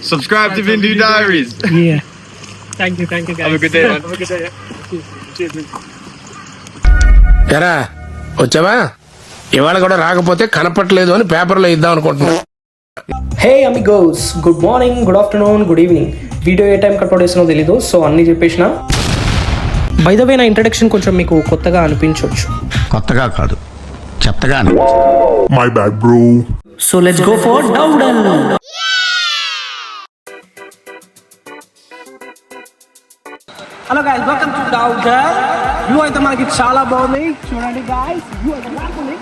Subscribe to Vindu Diaries. Yeah. Thank you guys. Have a good day, man. Have a good day. Cheers. ఎరా వచ్చావా? ఇవాళ కూడా రాకపోతే కనపట్లేదు అని పేపర్లో ఇద్దాం అనుకుంటున్నా. Hey amigos, good morning, good afternoon, good evening. Video ఏ టైం కట్ చేసినో తెలీదు, సో అన్నీ చెప్పేసిన. బై ద వే, నా ఇంట్రడక్షన్ కొంచెం మీకు కొత్తగా అనిపించవచ్చు. కొత్తగా కాదు, చెత్తగా. My bad bro. So let's go for డౌడల్. హలో గైస్, వెల్కమ్ టు డౌడల్. వ్యూ అయితే మనకి చాలా బాగుంది, చూడండి గైస్.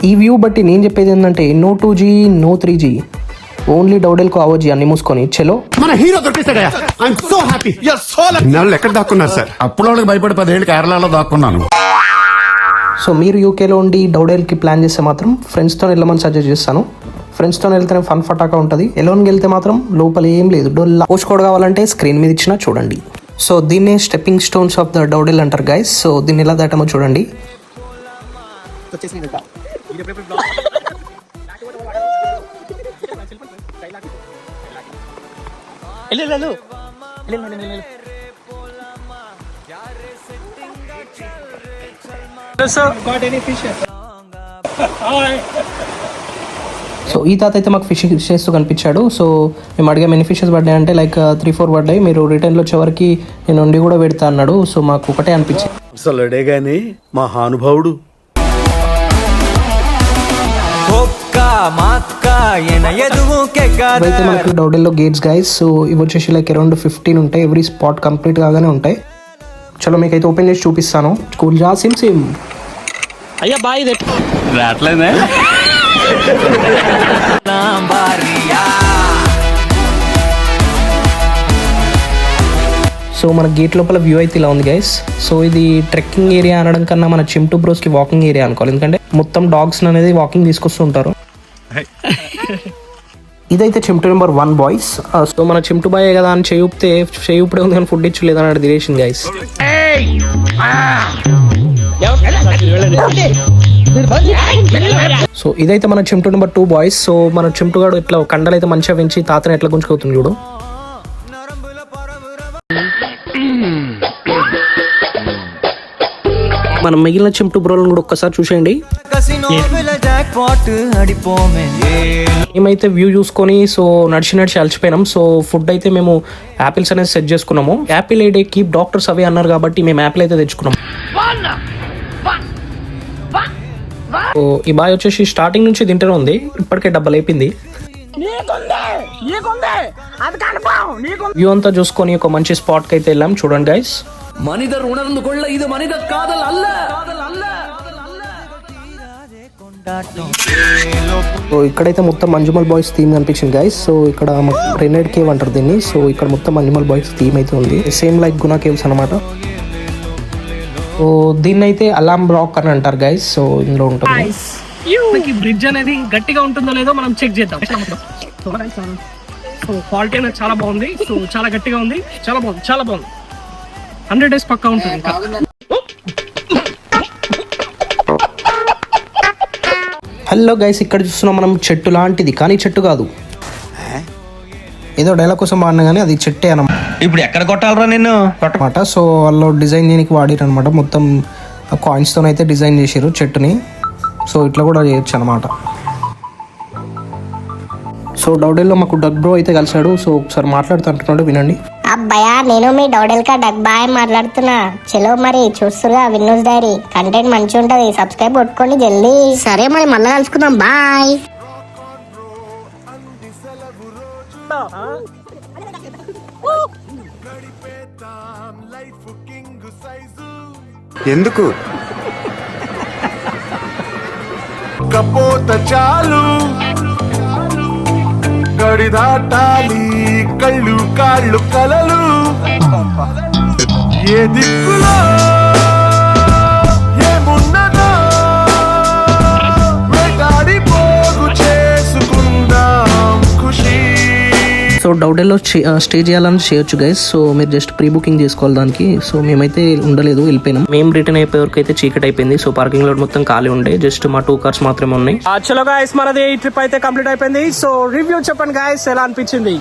ఈ వ్యూ బట్టి నేను చెప్పేది ఏంటంటే no 2G, no 3G, only డౌడెల్కు అవోజీ అన్ని మూసుకొని చలో. మన హీరో దొరికేశాడయ్యా. I'm so happy. ఇన్నాళ్ళు ఎక్కడ దాక్కున్నారు సార్? అప్పుడు వాళ్ళకి భయపడి 10 ఏళ్ళు కేరళలో దాక్కున్నాను. సో మీరు యూకేలో ఉండి డౌడెల్కి ప్లాన్ చేస్తే మాత్రం ఫ్రెండ్స్తో వెళ్ళమని సజెస్ట్ చేస్తాను. ఫ్రెండ్స్తో వెళ్తేనే ఫన్ ఫటాకా ఉంటుంది. ఎలోన్కి వెళ్తే మాత్రం లోపల ఏం లేదు, డొల్లా. పోస్ట్ కోడ్ కావాలంటే స్క్రీన్ మీద ఇచ్చినా చూడండి. సో దీన్నే స్టెప్పింగ్ స్టోన్స్ ఆఫ్ ద డౌడెల్ అంటారు గైస్. సో దీన్ని ఎలా దాటామో చూడండి. సో ఈ తాత అయితే మాకు ఫిషింగ్ చేస్తూ కనిపించాడు. సో మేము అడిగాము ఎన్ని ఫిషెస్ పడ్డాయి అంటే లైక్ 3-4 పడ్డాయి, మీరు రిటర్న్లో వచ్చేవరకు నేను వండి కూడా పెడతా అన్నాడు. సో మాకు ఒకటే అనిపించింది. అసలుడే గాని మహానుభావుడు. అయితే మనకి డౌడెల్లో గేట్స్ గైస్. సో ఇవి వచ్చేసి లైక్ అరౌండ్ 15 ఉంటాయి. ఎవ్రీ స్పాట్ కంప్లీట్ కాగానే ఉంటాయి. చలో మీకైతే ఓపెన్ చేసి చూపిస్తాను. స్కూల్ జా సిమ్ సిమ్ అయ్యా బాయ్ రాట్లేదే. సో మన గేట్ లోపల వ్యూ అయితే ఇలా ఉంది గైస్. సో ఇది ట్రెక్కింగ్ ఏరియా అనడం కన్నా మన చింటూ బ్రోస్కి వాకింగ్ ఏరియా అనుకోవాలి, ఎందుకంటే మొత్తం డాగ్స్ అనేది వాకింగ్ తీసుకొస్తూ ఉంటారు. ఇదైతే చింటూ నెంబర్ 1 బాయ్స్. సో మన చింటూ బాయ్ కదా అని చేయుప్తే చేయుప్పుడే ఉంది కానీ ఫుడ్ ఇచ్చలేదు అన్నాడు దినేషన్ గైస్. సో ఇదైతే మన చింటూ నెంబర్ 2 బాయ్స్. సో మన చింటూ గాడు ఇట్లా కండలు అయితే మంచిగా పెంచి తాతని ఎట్లా గుంజుకోతుంది చూడు. మనం మిగిలిన చింటూ బ్రోలను కూడా ఒక్కసారి చూసేయండి. మేమైతే వ్యూ చూసుకొని సో నడిచి అలసిపోయినాం. సో ఫుడ్ అయితే మేము యాపిల్స్ అనేది సెట్ చేసుకున్నాము. యాపిల్ ఐడే కీప్ డాక్టర్స్ అవే అన్నారు కాబట్టి మేము యాపిల్ అయితే తెచ్చుకున్నాం. సో ఈ బాయ్ వచ్చేసి స్టార్టింగ్ నుంచి తింటూనే ఉంది, ఇప్పటికే డబ్బలు అయిపోయింది. వ్యూ అంతా చూసుకొని ఒక మంచి స్పాట్కి అయితే వెళ్ళాం. చూడండి గైస్. సో ఇక్కడైతే మొత్తం మంజుమల్ బాయ్స్ థీమ్ కనిపించింది గైస్. సో ఇక్కడ రెనెడ్ కేవ్ అంటారు దీన్ని. సో ఇక్కడ మొత్తం మంజుమల్ బాయ్స్ థీమ్ అయితే ఉంది, సేమ్ లైక్ గునా కేవ్స్ అనమాట. సో దీన్ని అయితే అలాం బ్లాక్ అని అంటారు గైస్. సో ఇందులో ఉంటుంది. బ్రిడ్జ్ అనేది గట్టిగా ఉంటుందో లేదో మనం చెక్ చేద్దాం. సో క్వాలిటీ అనేది చాలా బాగుంది. సో చాలా గట్టిగా ఉంది, చాలా బాగుంది. 100 days పక్కా ఉంటుంది ఇంకా. హలో గైస్, ఇక్కడ చూస్తున్నాం మనం చెట్టు లాంటిది, కానీ చెట్టు కాదు. ఏదో డైలాగ్ కోసం వాడినా కానీ అది చెట్టే అన్నమాట. ఇప్పుడు ఎక్కడ కొట్టాలరా నిన్ను అనమాట. సో వాళ్ళు డిజైన్ చేయడానికి వాడిరు అనమాట. మొత్తం కాయిన్స్తో అయితే డిజైన్ చేసారు చెట్టుని. సో ఇట్లా కూడా చేయొచ్చు అనమాట. సో డౌడెల్లో మాకు డగ్ బ్రో అయితే కలిసాడు. సో ఒకసారి మాట్లాడుతుంటున్నాడు, వినండి. అబ్బాయా, నేను మీ డౌడెల్ కా డగ్ బాయ్ మాట్లాడుతున్నా. చలో మరి చూస్తురుగా విన్నూస్ డైరీ, కంటెంట్ మంచిగా ఉంటది, సబ్స్క్రైబ్ కొట్టుకోండి జల్దీ. సరే మరి మళ్ళీ కలుసుకుందాం, బాయ్. ఎందుకు కపోత చాలు గడి దాటాలి, కళ్ళు కాళ్ళు కలలు ఏ దిక్కులో ఏమున్నదో వేటాడి పోగు చేసుకుందాం ఖుషి. సో డౌడేలో స్టే చేయాలని చేయొచ్చు గైస్. సో మీరు జస్ట్ ప్రీ బుకింగ్ చేసుకోవాలి దానికి. సో మేమైతే ఉండలేదు, వెళ్ళిపోయినాం. మేము రిటర్న్ అయిపోయే వరకు అయితే చీకటి అయిపోయింది. సో పార్కింగ్ లో మొత్తం ఖాళీ ఉండే, జస్ట్ మా 2 కార్స్ మాత్రమే ఉన్నాయి. చలో గాయస్, మనది ట్రిప్ అయితే కంప్లీట్ అయిపోయింది. సో రివ్యూ చెప్పండి గాయస్, ఎలా అనిపించింది?